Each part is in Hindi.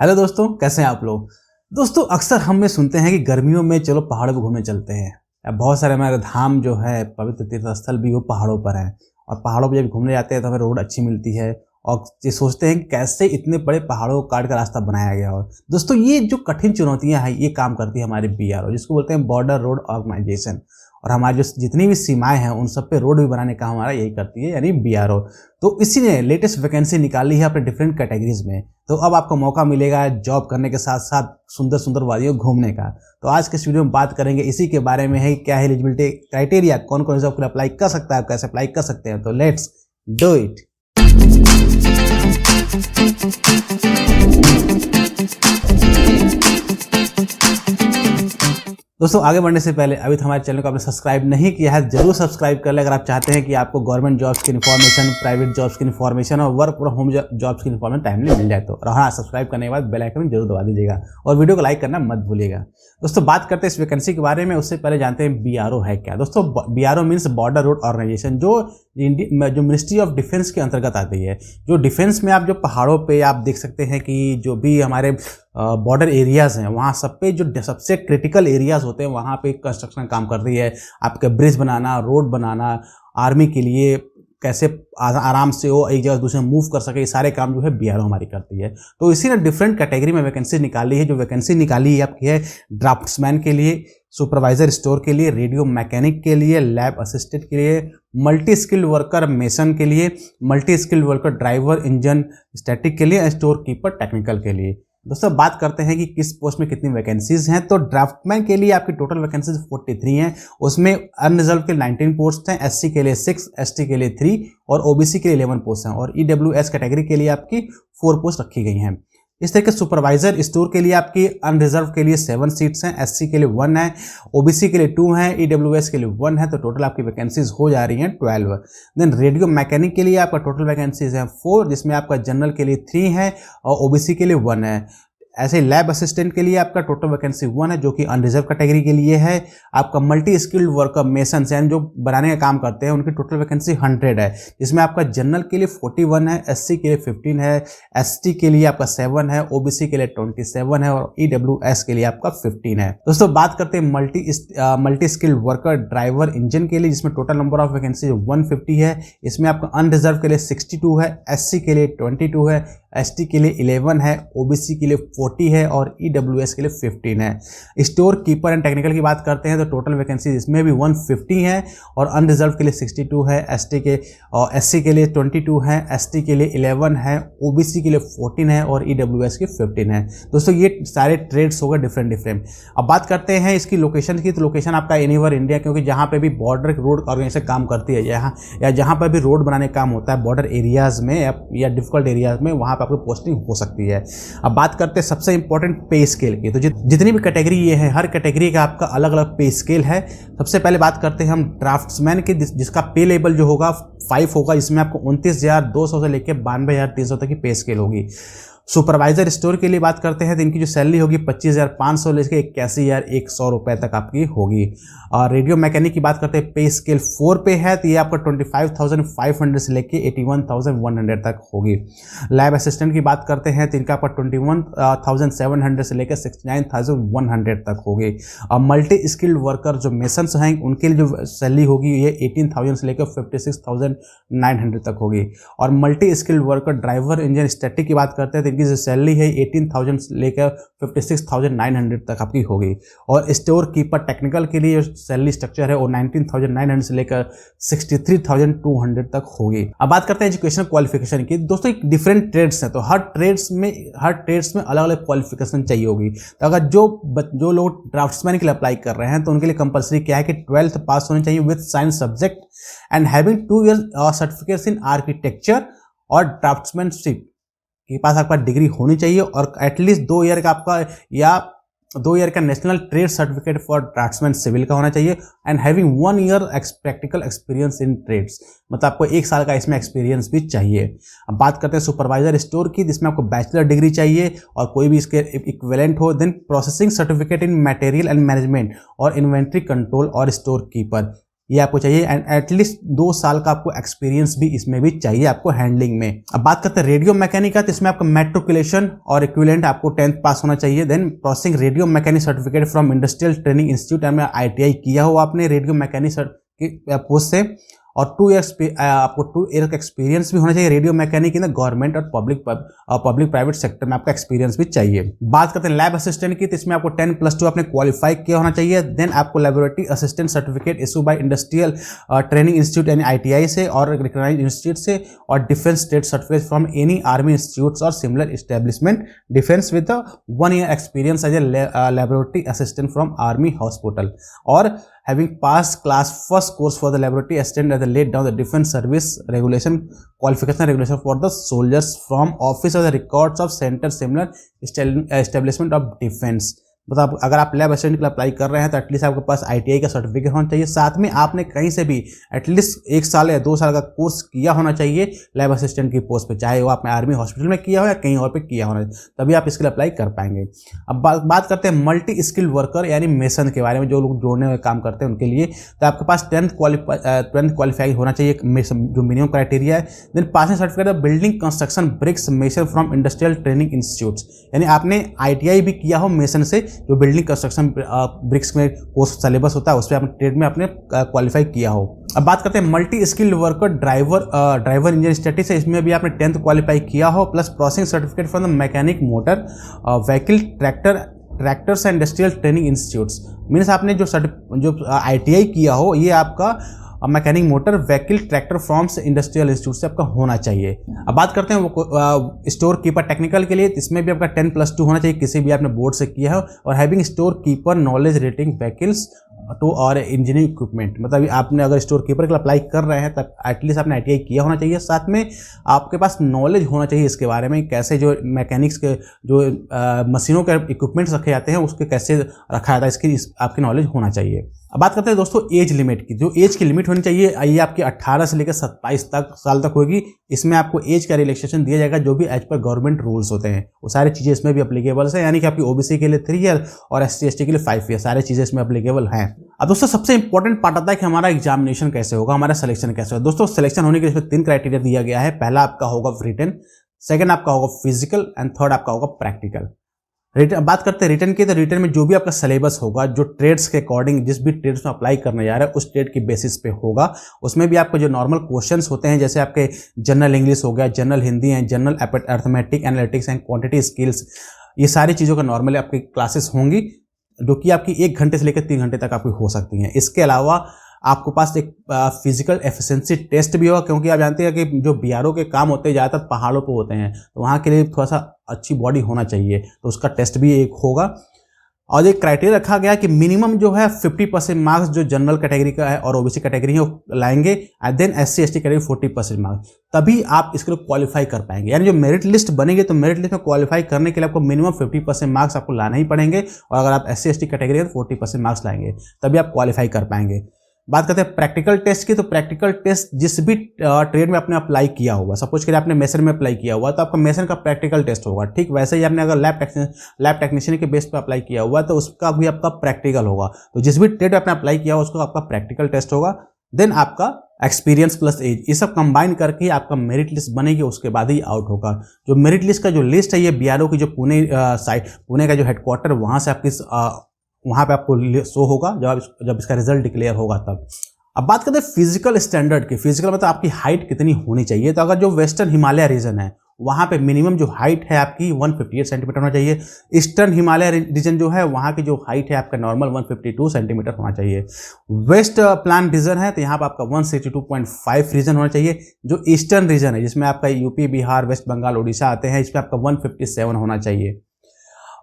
हेलो दोस्तों, कैसे हैं आप लोग। दोस्तों, अक्सर हम में सुनते हैं कि गर्मियों में चलो पहाड़ों पर घूमने चलते हैं। अब बहुत सारे हमारे धाम जो है, पवित्र तीर्थ स्थल भी वो पहाड़ों पर हैं। और पहाड़ों पर जब घूमने जाते हैं तो हमें रोड अच्छी मिलती है और ये सोचते हैं कि कैसे इतने बड़े पहाड़ों को काट कर रास्ता बनाया गया हो। दोस्तों, ये जो कठिन चुनौतियां हैं ये काम करती है हमारे BRO, जिसको बोलते हैं बॉर्डर रोड ऑर्गेनाइजेशन। और हमारी जो जितनी भी सीमाएं हैं उन सब पे रोड भी बनाने का हमारा यही करती है, यानी BRO। तो इसी ने लेटेस्ट वैकेंसी निकाली है अपने डिफरेंट कैटेगरीज में। तो अब आपको मौका मिलेगा जॉब करने के साथ साथ सुंदर सुंदर वादियों घूमने का। तो आज के इस वीडियो में बात करेंगे इसी के बारे में है, क्या है एलिजिबिलिटी क्राइटेरिया, कौन कौन जॉब के लिए अप्लाई कर सकता है, कैसे अप्लाई कर सकते हैं। तो लेट्स डू इट। दोस्तों, आगे बढ़ने से पहले अभी तो हमारे चैनल को आपने सब्सक्राइब नहीं किया है, जरूर सब्सक्राइब कर ले अगर आप चाहते हैं कि आपको गवर्नमेंट जॉब्स की इन्फॉर्मेशन, प्राइवेट जॉब्स की इन्फॉर्मेशन और वर्क फ्रॉम होम जॉब्स की इन्फॉर्मेशन टाइमली मिल जाए। तो और हाँ, सब्सक्राइब करने के बाद बेल आइकन जरूर दबा दीजिएगा और वीडियो को लाइक करना मत भूलिएगा। दोस्तों, बात करते हैं इस वैकेंसी के बारे में, उससे पहले जानते हैं BRO है क्या। दोस्तों, BRO means border road organisation, जो मिनिस्ट्री ऑफ डिफेंस के अंतर्गत आती है। जो डिफेंस में आप जो पहाड़ों पे आप देख सकते हैं कि जो भी हमारे बॉर्डर एरियाज हैं, वहाँ सब पे जो सबसे क्रिटिकल एरियाज होते हैं वहाँ पे कंस्ट्रक्शन काम कर रही है। आपके ब्रिज बनाना, रोड बनाना, आर्मी के लिए कैसे आराम से वो एक जगह दूसरे मूव कर सके, ये सारे काम जो है BRO हमारी करती है। तो इसी ने डिफरेंट कैटेगरी में वैकेंसी निकाली है। जो वैकेंसी निकाली है आपकी है ड्राफ्ट्समैन के लिए, सुपरवाइजर स्टोर के लिए, रेडियो मैकेनिक के लिए, लैब असिस्टेंट के लिए, मल्टी स्किल्ड वर्कर मेसन के लिए, multi skilled worker driver engine static के लिए, स्टोर कीपर टेक्निकल के लिए। दोस्तों, बात करते हैं कि किस पोस्ट में कितनी वैकेंसीज हैं। तो ड्राफ्टमैन के लिए आपकी टोटल वैकेंसीज 43 हैं। उसमें अनरिजर्व के 19 पोस्ट हैं, SC के लिए 6, ST के लिए 3 और OBC के लिए 11 पोस्ट हैं। और EWS कैटेगरी के लिए आपकी 4 पोस्ट रखी गई हैं। इस तरीके सुपरवाइजर स्टोर के लिए आपकी अनरिजर्व के लिए 7 सीट्स हैं, SC के लिए 1 है, OBC के लिए 2 हैं, EWS के लिए 1 है। तो टोटल आपकी वैकेंसीज हो जा रही हैं 12। देन रेडियो मैकेनिक के लिए आपका टोटल वैकेंसीज हैं 4, जिसमें आपका जनरल के लिए 3 है और OBC के लिए 1 है। ऐसे लैब असिस्टेंट के लिए आपका टोटल वैकेंसी 1 है, जो कि अनरिजर्व कैटेगरी के लिए है। आपका मल्टी स्किल्ड वर्कर मेसन यानी जो बनाने का काम करते हैं, उनकी टोटल वैकेंसी 100 है, जिसमें आपका जनरल के लिए 41 है, SC के लिए 15 है, ST के लिए आपका 7 है, OBC के लिए 27 है और EWS के लिए आपका 15 है। दोस्तों, बात करते हैं multi skilled worker driver engine के लिए, जिसमें टोटल नंबर ऑफ वैकेंसी 150 है। इसमें आपका अनरिजर्व के लिए 62 है, SC के लिए 22 है, ST के लिए 11 है, OBC के लिए 40 है और EWS के लिए 15 है। स्टोर कीपर एंड टेक्निकल की बात करते हैं तो टोटल वैकेंसी इसमें भी 150 है और अनरिजर्व के लिए 62 है, SC के लिए 22 है, ST के लिए 11 है, OBC के लिए 14 है और EWS के 15 है। दोस्तों, ये सारे ट्रेड्स हो गए डिफरेंट। अब बात करते हैं इसकी लोकेशन की। तो लोकेशन आपका एनीवेयर इंडिया, क्योंकि जहाँ पे भी बॉर्डर रोड ऑर्गेनाइजेशन काम करती है, जहाँ पर भी रोड बनाने का काम होता है बॉर्डर एरियाज में या डिफिकल्ट एरियाज में, वहाँ पर आपकी पोस्टिंग हो सकती है। अब बात करते हैं सबसे इंपॉर्टेंट पे स्केल की। तो जितनी भी कैटेगरी ये है, हर कैटेगरी का आपका अलग अलग पे स्केल है। सबसे पहले बात करते हैं हम ड्राफ्ट्समैन की, जिसका पे लेवल जो होगा 5 होगा, जिसमें आपको 29,200 से लेकर 92,300 तक की पे स्केल होगी। सुपरवाइजर स्टोर के लिए बात करते हैं तो इनकी जो सैलरी होगी 25,500 लेकर 81,100 रुपए तक आपकी होगी। और रेडियो मैकेनिक की बात करते हैं, पे स्केल 4 पे है, तो ये आपका 25,500 से लेकर 81,100 तक होगी। लैब असिस्टेंट की बात करते हैं तो इनका आपका 21,700 से लेकर 69,100 तक होगी। और मल्टी स्किल्ड वर्कर जो मेसन्स हैं, उनके लिए जो सैलरी होगी ये 18,000 से लेकर 56,900 तक होगी। और multi skilled worker driver engine static की बात करते हैं तो इनकी जो सैलरी है 18,000 से लेकर 56,900 तक आपकी होगी। और स्टोर कीपर टेक्निकल के लिए सैलरी स्ट्रक्चर है वो 19,900 से लेकर 63,200 तक होगी। अब बात करते हैं एजुकेशन क्वालिफिकेशन की। दोस्तों, एक डिफरेंट ट्रेड्स हैं, तो हर ट्रेड्स में अलग अलग क्वालिफिकेशन चाहिए होगी। तो अगर जो लोग ड्राफ्ट्समैन के लिए अप्लाई कर रहे हैं तो उनके लिए कंपलसरी क्या है कि 12th पास होनी चाहिए with science subject and having 2 years certificates in architecture और ड्राफ्ट्समैनशिप के पास आपका डिग्री होनी चाहिए और एटलीस्ट 2 ईयर का आपका या 2 ईयर का national trade certificate for draughtsman civil का होना चाहिए and having 1 year practical experience in trades, मतलब आपको 1 साल का इसमें एक्सपीरियंस भी चाहिए। अब बात करते हैं सुपरवाइजर स्टोर की, जिसमें आपको बैचलर डिग्री चाहिए और कोई भी इसके इक्विवेलेंट हो। Then processing certificate in material and management और इन्वेंट्री कंट्रोल और स्टोर कीपर, ये आपको चाहिए एंड एटलीस्ट 2 साल का आपको एक्सपीरियंस भी इसमें भी चाहिए आपको हैंडलिंग में। अब बात करते हैं रेडियो मैकेनिक का, तो इसमें आपका मेट्रिकुलेशन और इक्विवेलेंट आपको 10th पास होना चाहिए। Then processing radio mechanic certificate from industrial training institute में ITI किया हो आपने रेडियो मैकेनिक पोस्ट से, और 2 ईयर्स आपको 2 ईयर का एक्सपीरियंस भी होना चाहिए radio mechanic in the government और पब्लिक प्राइवेट सेक्टर में आपका एक्सपीरियंस भी चाहिए। बात करते हैं लैब असिस्टेंट की, तो इसमें आपको 10+2 आपने क्वालिफाई किया होना चाहिए। देन आपको laboratory assistant certificate issue by industrial training institute यानी ITI से और रिकॉग्नाइज्ड इंस्टीट्यूट से, और defence state certificate from any army institutes or similar establishment defence with 1 year experience as a laboratory assistant from army hospital, or having passed class first course for the laboratory assistant as a laid down the defense service regulation regulation for the soldiers from office of the records of center similar establishment of defense। मतलब अगर आप लैब असिस्टेंट के लिए अप्लाई कर रहे हैं तो एटलीस्ट आपके पास ITI का सर्टिफिकेट होना चाहिए, साथ में आपने कहीं से भी एटलीस्ट 1 साल या 2 साल का कोर्स किया होना चाहिए लैब असिस्टेंट की पोस्ट पे, चाहे वो आपने आर्मी हॉस्पिटल में किया हो या कहीं और पे किया होना, तभी आप इसके लिए अप्लाई कर पाएंगे। अब बात करते हैं मल्टी स्किल वर्कर यानी मेसन के बारे में, जो लोग जोड़ने में काम करते हैं उनके लिए। तो आपके पास 10th क्वालिफाई होना चाहिए, जो मिनिमम क्राइटेरिया है। Then passing certificate of building construction bricks mason from industrial training institutes, यानी आपने ITI भी किया हो मेसन से, जो बिल्डिंग कंस्ट्रक्शन ब्रिक्स में कोर्स सिलेबस होता है उस पर आपने ट्रेड में आपने क्वालिफाई किया हो। अब बात करते हैं multi skilled worker driver engine statics है, इसमें भी आपने 10th क्वालिफाई किया हो, plus processing certificate from the mechanic motor vehicle tractors and industrial training institutes, means आपने जो ITI किया हो ये आपका mechanic motor vehicle tractor forms industrial institute से आपका होना चाहिए। अब बात करते हैं स्टोर कीपर टेक्निकल के लिए, इसमें भी आपका 10+2 होना चाहिए, किसी भी आपने बोर्ड से किया है, और having store keeper knowledge rating vehicles to और इंजीनियरिंग इक्विपमेंट, मतलब आपने अगर स्टोर कीपर के लिए अप्लाई कर रहे हैं तब एटलीस्ट आपने ITI किया होना चाहिए, साथ में आपके पास नॉलेज होना चाहिए इसके बारे में, कैसे जो मैकेनिक्स के जो मशीनों के इक्विपमेंट्स रखे जाते हैं उसके कैसे रखा जाता है, इसकी आपकी नॉलेज होना चाहिए। अब बात करते हैं दोस्तों एज लिमिट की, जो एज की लिमिट होनी चाहिए ये आपकी 18 से लेकर 27 साल तक होगी। इसमें आपको एज का रिलैक्सेशन दिया जाएगा जो भी एज पर गवर्नमेंट रूल्स होते हैं, वो सारी चीज़ें इसमें भी अप्लीकेबल है, यानी कि आपकी OBC के लिए 3 ईयर और SC/ST के लिए 5 ईयर, सारी चीज़ें इसमें अप्लीकेबल हैं। अब दोस्तों सबसे इंपॉर्टेंट पार्ट आता है कि हमारा एग्जामिनेशन कैसे होगा, हमारा सिलेक्शन कैसे होगा। दोस्तों सिलेक्शन होने के लिए इसमें 3 क्राइटेरिया दिया गया है। पहला आपका होगा रिटन, सेकंड आपका होगा फिजिकल एंड थर्ड आपका होगा प्रैक्टिकल। रिटन बात करते हैं रिटन की, तो रिटन में जो भी आपका सिलेबस होगा, जो ट्रेड्स के अकॉर्डिंग जिस भी ट्रेड्स में अप्लाई करने जा रहे हैं उस ट्रेड की बेसिस पे होगा। उसमें भी आपके जो नॉर्मल क्वेश्चंस होते हैं, जैसे आपके जनरल इंग्लिश हो गया, जनरल हिंदी है, general arithmetic analytics and quantity skills, ये सारी चीज़ों का नॉर्मली आपकी क्लासेस होंगी, जो कि आपकी 1 घंटे से लेकर 3 घंटे तक आपकी हो सकती हैं। इसके अलावा आपको पास एक फिजिकल एफिशिएंसी टेस्ट भी होगा, क्योंकि आप जानते हैं कि जो BRO के काम होते हैं ज़्यादातर पहाड़ों पे होते हैं, तो वहाँ के लिए थोड़ा सा अच्छी बॉडी होना चाहिए, तो उसका टेस्ट भी एक होगा। और एक क्राइटेरिया रखा गया कि मिनिमम जो है 50% मार्क्स जो जनरल कैटेगरी का है और OBC कैटेगरी है वो लाएंगे, and then SC/ST category 40% marks, तभी आप इसके लिए क्वालिफाई कर पाएंगे। यानी जो मेरिट लिस्ट बनेगी तो मेरिट लिस्ट में क्वालिफाई करने के लिए आपको मिनिमम 50% मार्क्स आपको लाना ही पड़ेंगे, और अगर आप SC/ST कैटेगरी है तो 40% मार्क्स लाएंगे, तभी आप क्वालिफाई कर पाएंगे। बात करते हैं प्रैक्टिकल टेस्ट की, तो प्रैक्टिकल टेस्ट जिस भी ट्रेड में आपने अप्लाई किया होगा, सपोज करिए आपने मेसन में अप्लाई किया हुआ तो आपका मेसन का प्रैक्टिकल टेस्ट होगा, ठीक वैसे ही आपने अगर लैब टेक्नीशियन के बेस पे अप्लाई किया हुआ तो उसका भी आपका प्रैक्टिकल होगा। तो जिस भी ट्रेड में आपने अप्लाई किया हुआ उसको आपका प्रैक्टिकल टेस्ट होगा, देन आपका एक्सपीरियंस प्लस एज, ये सब कंबाइन करके आपका मेरिट लिस्ट बनेगी, उसके बाद ही आउट होगा। जो मेरिट लिस्ट का जो लिस्ट है ये BRO की जो पुणे का जो हेडक्वार्टर वहाँ से आपकी वहाँ पे आपको शो होगा जब इसका रिजल्ट डिक्लेयर होगा तब। अब बात करते हैं फिजिकल स्टैंडर्ड की। फिजिकल मतलब आपकी हाइट कितनी होनी चाहिए, तो अगर जो वेस्टर्न हिमालय रीजन है वहाँ पे मिनिमम जो हाइट है आपकी 158 सेंटीमीटर होना चाहिए। ईस्टर्न हिमालय रीजन जो है वहाँ की जो हाइट है आपका नॉर्मल 152 सेंटीमीटर होना चाहिए। वेस्ट प्लान रीजन है तो यहाँ पर आपका 162.5 रीजन होना चाहिए। जो ईस्टर्न रीजन है जिसमें आपका यूपी, बिहार, वेस्ट बंगाल, उड़ीसा आते हैं, इसमें आपका 157 होना चाहिए।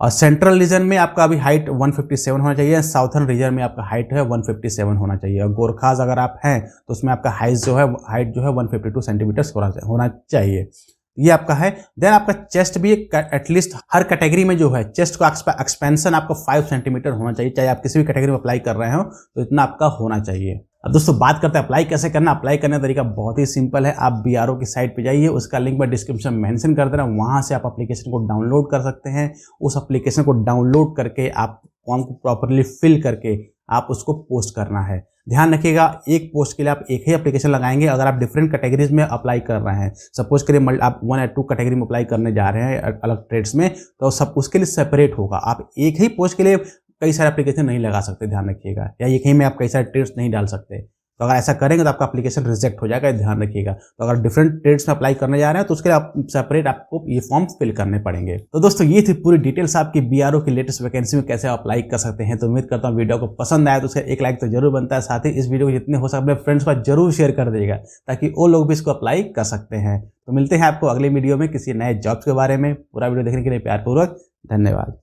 और सेंट्रल रीजन में आपका अभी हाइट 157 होना चाहिए। साउथर्न रीजन में आपका हाइट है 157 होना चाहिए। और गोरखाज अगर आप हैं तो उसमें आपका हाइट जो है 152 सेंटीमीटर होना चाहिए। ये आपका है। देन आपका चेस्ट भी एटलीस्ट हर कैटेगरी में जो है चेस्ट का एक्सपेंशन आपका 5 सेंटीमीटर होना चाहिए, चाहे आप किसी भी कैटेगरी में अप्लाई कर रहे हो तो इतना आपका होना चाहिए। अब दोस्तों बात करते हैं अप्लाई कैसे करना। अप्लाई करने का तरीका बहुत ही सिंपल है। आप BRO की साइट पे जाइए, उसका लिंक मैं डिस्क्रिप्शन में मेंशन कर दे रहा हूँ, वहाँ से आप एप्लीकेशन को डाउनलोड कर सकते हैं। उस एप्लीकेशन को डाउनलोड करके आप फॉर्म को प्रॉपरली फिल करके आप उसको पोस्ट करना है। ध्यान रखिएगा, एक पोस्ट के लिए आप एक ही एप्लीकेशन लगाएंगे। अगर आप डिफरेंट कैटेगरीज में अप्लाई कर रहे हैं, सपोज करिए आप 1 या 2 कैटेगरी में अप्लाई करने जा रहे हैं अलग ट्रेड्स में, तो सब उसके लिए सेपरेट होगा। आप एक ही पोस्ट के लिए कई सारे एप्लीकेशन नहीं लगा सकते, ध्यान रखिएगा, या एक ही में आप कई सारे ट्रेड्स नहीं डाल सकते। तो अगर ऐसा करेंगे तो आपका एप्लीकेशन रिजेक्ट हो जाएगा, ध्यान रखिएगा। तो अगर डिफरेंट ट्रेड्स में अप्लाई करने जा रहे हैं तो उसके लिए आप सेपरेट आपको ये फॉर्म फिल करने पड़ेंगे। तो दोस्तों ये थी पूरी डिटेल्स आपकी बीआरओ की लेटेस्ट वैकेंसी में कैसे अप्लाई कर सकते हैं। तो उम्मीद करता हूँ वीडियो को पसंद आया तो उसका एक लाइक तो जरूर बनता है। साथ ही इस वीडियो को जितने हो सके अपने फ्रेंड्स को जरूर शेयर कर देगा ताकि वो लोग भी इसको अप्लाई कर सकते हैं। तो मिलते हैं आपको अगले वीडियो में किसी नए जॉब्स के बारे में। पूरा वीडियो देखने के लिए प्यारपूर्वक धन्यवाद।